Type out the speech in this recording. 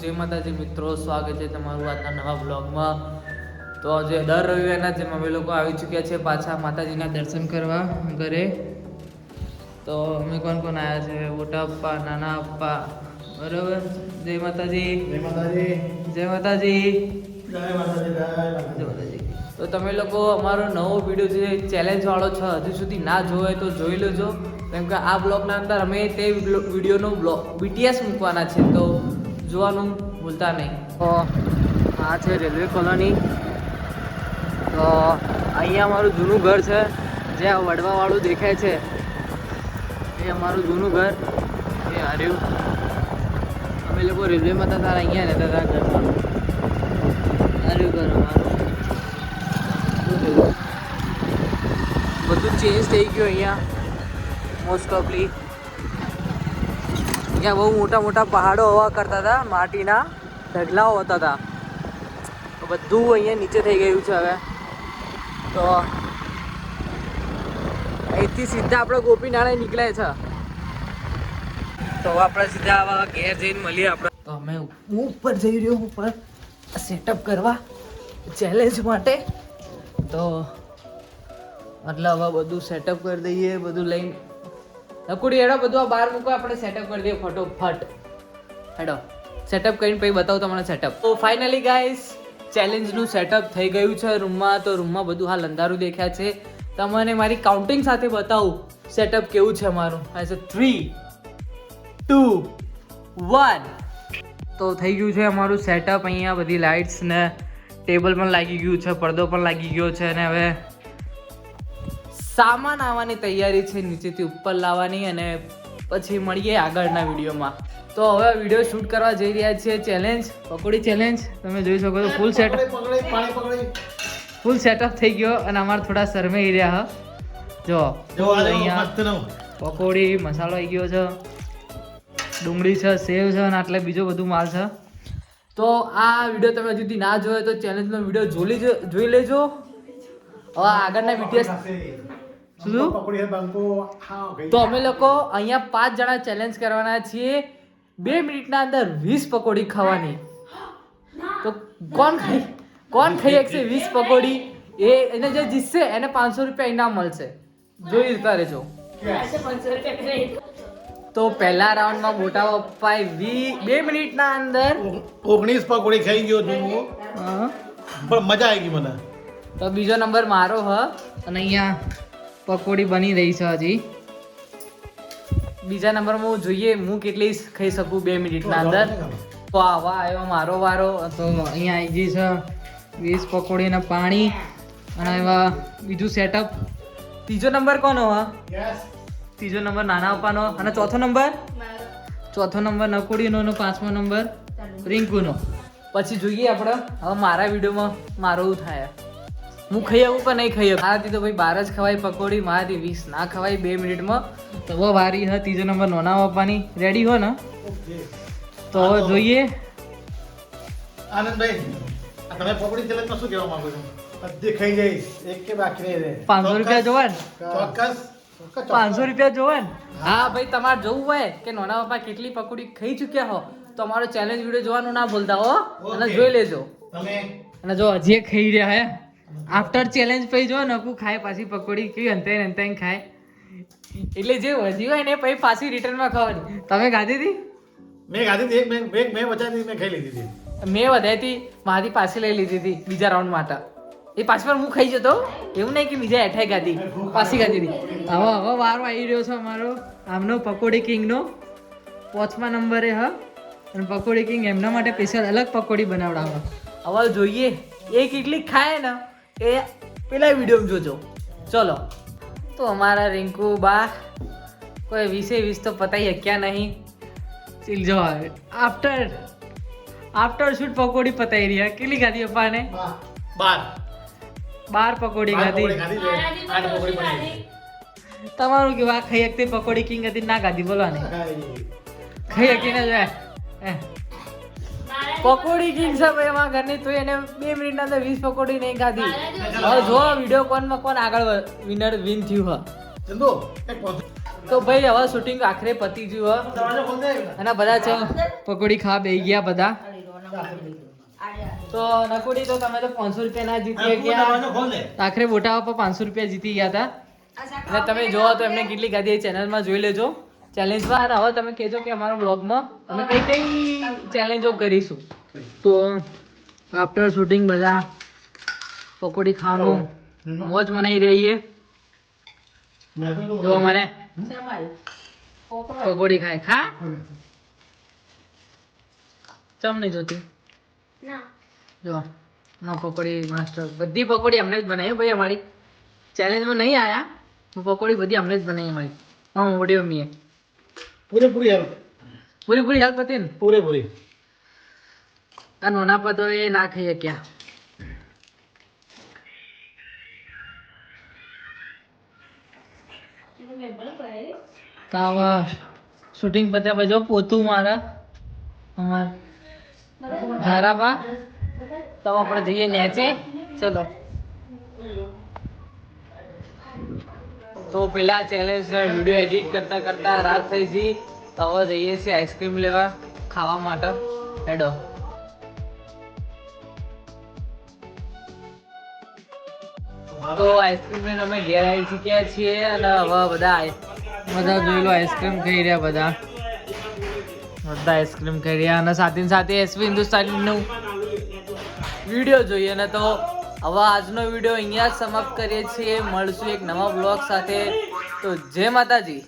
જય માતાજી મિત્રો, સ્વાગત છે તમારું આજના નવા બ્લોગમાં. તો આજે દર રવિવારના જેમ અમે લોકો આવી ચૂક્યા છે પાછા માતાજીના દર્શન કરવા ઘરે. તો અમે કોણ કોણ આવ્યા છે? મોટા અપ્પા, નાના અપ્પા, બરાબર. જય માતાજી, જય માતાજી, જય માતાજી, જય માતાજી, જય માતાજી. તો તમે લોકો અમારો નવો વિડીયો જે ચેલેન્જ વાળો છે હજુ સુધી ના જોયો તો જોઈ લેજો, કેમ કે આ બ્લોગના અંદર અમે તે વિડીયોનો BTS મૂકવાના છે, તો જોવાનું ભૂલતા નહીં. તો આ છે રેલવે કોલોની. તો અહીંયા અમારું જૂનું ઘર છે, જ્યાં વડવાવાળું દેખાય છે એ અમારું જૂનું ઘર એ હાર્યું. અમે લોકો રેલવેમાં હતા ત્યારે અહીંયા રહેતા હતા ઘરમાં. હાર્યું ઘર અમારું. બધું ચેન્જ થઈ ગયું અહીંયા મોસ્ટ ઓફલી. અહીંયા બહુ મોટા મોટા પહાડો હવા કરતા હતા, માટીના ઢગલાઓ હોતા હતા. બધું અહીંયા નીચે થઈ ગયું છે હવે. તો અહીંથી સીધા આપણે ગોપીનાળે નીકળ્યા છે. તો આપણે સીધા આવા ઘેર જઈને મળીએ આપણે. તો અમે હું ઉપર જઈ રહ્યો ઉપર સેટઅપ કરવા ચેલેન્જ માટે. તો મતલબ હવે બધું સેટઅપ કરી દઈએ, બધું લઈને નકુડી હેડો બધું આ બહાર મૂકો, આપણે સેટઅપ કરી દઈએ ફટોફટ. હેડો સેટઅપ કરીને પછી બતાવું તમને સેટઅપ. તો ફાઇનલી ગાઈસ ચેલેન્જનું સેટઅપ થઈ ગયું છે રૂમમાં. તો રૂમમાં બધું હાલ અંધારું દેખાય છે. તમને મારી કાઉન્ટિંગ સાથે બતાવું સેટઅપ કેવું છે મારું. એઝ 3, 2, 1. તો થઈ ગયું છે અમારું સેટઅપ. અહીંયા બધી લાઇટ્સ ને ટેબલ પણ લાગી ગયું છે, પડદો પણ લાગી ગયો છે, અને હવે સામાન આવવાની તૈયારી છે, નીચેથી ઉપર લાવવાની. અને પછી મળીએ આગળના વિડીયોમાં. તો હવે વિડીયો શૂટ કરવા જઈ રહ્યા છીએ. ચેલેન્જ પકોડી ચેલેન્જ તમે જોઈ શકો છો. ફૂલ સેટઅપ થઈ ગયો અને અમારે થોડા શરમાઈ રહ્યા. જો અહીંયા પકોડી મસાલો આવી ગયો છે, ડુંગળી છે, સેવ છે, અને આટલે બીજો બધું માલ છે. તો આ વિડીયો તમે હજુ સુધી ના જોયો તો ચેલેન્જનો વિડીયો જોઈ લેજો. હવે આગળના BTS તો અમે લોકો અહીંયા 5 જણા ચેલેન્જ કરવાના છીએ. 2 મિનિટના અંદર 20 પકોડી ખાવાની. તો કોણ ખાઈ શકશે 20 પકોડી? એને જે જીતશે એને 500 રૂપિયા ઇનામ મળશે. જોઈ જતા રહેજો. તો પહેલા રાઉન્ડમાં મોટા પપ્પાએ 2 મિનિટના અંદર 19 પકોડી ખાઈ ગયો છું હું, પણ મજા આવી ગઈ મને. તો બીજો નંબર મારો હ. અને અહીંયા પકોડી બની રહી છે હજી. બીજા નંબરમાં હું જોઈએ હું કેટલી ખાઈ શકું 2 મિનિટના અંદર. તો આવા આવ્યો મારો વારો. તો અહીંયા આવી ગઈ છે 20 પકોડી અને પાણી. અને એવા બીજું સેટઅપ. ત્રીજો નંબર કોનો હ? ત્રીજો નંબર નાના પપ્પાનો. અને ચોથો નંબર નકુડીનો. અને 5મો નંબર રિંકુનો. પછી જોઈએ આપણે હવે મારા વિડીયોમાં મારું થાય. હું ખાઈ આવું પણ નહીં ખાઈ આવું. મારાથી તો ભાઈ 12 જ ખવાય પકોડી, મારાથી 20 ના ખવાય 2 મિનિટમાં. તો હવે વારી હ ત્રીજો નંબર નાના પપ્પાની. રેડી હો ને? તો હવે જોઈએ. આનંદભાઈ, તમે પકોડી ચેલેન્જમાં શું કહેવા માંગો છો? બધી ખાઈ જઈશ, એક કે બાકી નહીં રહે. 500 રૂપિયા જોવા ને? ચોક્કસ 500 રૂપિયા જોવા ને? હા ભાઈ, તમારે જોવું હોય કે નાના પપ્પા કેટલી પકોડી ખાઈ ચૂક્યા હો તો અમારો ચેલેન્જ વિડીયો જોવાનું ના ભૂલતા હો. અને જોઈ લેજો. અને જો હજી ખાઈ રહ્યા હે આફ્ટર ચેલેન્જ પછી જો નકુ ખાય પાછી પકોડી કેવી અંતે ખાય. એટલે જે હજી હોય ને પછી પાછી રિટર્નમાં ખાવાની. તમે ખાધી હતી? મેં ખાધી હતી. મેં બચાવી મેં ખાઈ લીધી હતી. મેં વધારી હતી, મારી પાછી લઈ લીધી હતી બીજા રાઉન્ડ માટે. એ પાછી પણ હું ખાઈ જતો, એવું નહીં કે બીજા એઠાઈ ખાધી, પાછી ખાધી હતી. હવે વારો આવી રહ્યો છે અમારો આમનો પકોડી કિંગનો. 5મા નંબરે હ. અને પકોડી કિંગ એમના માટે સ્પેશિયલ અલગ પકોડી બનાવડાવે. હવે જોઈએ એ કેટલી ખાય ને એ પેલા વિડીયોમાં જોજો. ચલો. તો અમારા રિંકુ બા કોઈ 20 તો પતાઈ શક્યા નહીં. ચીલ જો આફ્ટર શૂટ પકોડી પતાઈ રહ્યા. કેટલી ખાધી પપ્પાને? 12 પકોડી ખાધી. તમારું કેવું? આ ખાઈ શકતી પકોડી કિંગ હતી ના ખાધી? બોલો ને ખાઈ શકતી ને જાય પકોડી કિંગ છે ભાઈ અમારા ઘરની. તો એને 2 મિનિટના અંદર 20 પકોડી નહીં ખાધી. હવે જો વિડીયો કોણ આગળ વિન થયું હ. તો ભાઈ હવે શૂટિંગ આખરે પતી ગયું અને બધા છે પકોડી ખાવા બેસી ગયા બધા. તો નકુડી તો તમે તો 500 રૂપિયા ના જીતી ગયા. આખરે બોટાવા પર 500 રૂપિયા જીતી ગયા હતા. અને તમે જોવો તો એમને કેટલી ગાદી ચેનલમાં જોઈ લેજો ચેલેન્જમાં. હવે તમે કહેજો કે અમારા બ્લોગમાં અમે કઈ કઈ ચેલેન્જો કરીશું. તો આફ્ટર શૂટિંગ બધા પકોડી ખાવાનું મોજ મનાઈ રહી છે. જો મને પકોડી ખાય ખા ચમ નહીં જોતી જો ના પકોડી માસ્ટર બધી પકોડી અમને જ બનાવી ભાઈ. અમારી ચેલેન્જમાં નહીં આયા પકોડી બધી અમને જ બનાવી અમારી. હા મોટી મમ્મીએ પૂરેપૂરી હેલ્પ. પૂરી હેલ્પ હતી ને. પૂરેપૂરી. આ નોના પર તો એ ના ખાઈએ ક્યાં. શૂટિંગ પત્યા પછી જો પોતું મારા મારા બા તો આપણે જઈએ નેચે. ચલો તો પેલા ચેલેન્જ વિડીયો એડિટ કરતા કરતા રાત થઈ ગઈ. તો હવે જઈએ છીએ આઈસ્ક્રીમ લેવા ખાવા માટે. હેડો તો આઈસ્ક્રીમ લઈને અમે ઘેર આવી ચૂક્યા છીએ. અને હવે બધા જોઈ લો આઈસ્ક્રીમ ખાઈ રહ્યા. બધા આઈસ્ક્રીમ ખાઈ રહ્યા અને સાથે સાથે એસવી હિન્દુસ્તાનીનું વિડીયો જોઈએ. ને તો હવે આજનો વિડીયો અહીંયા જ સમાપ્ત કરીએ છીએ. મળશું એક નવા બ્લોગ સાથે. તો જય માતાજી.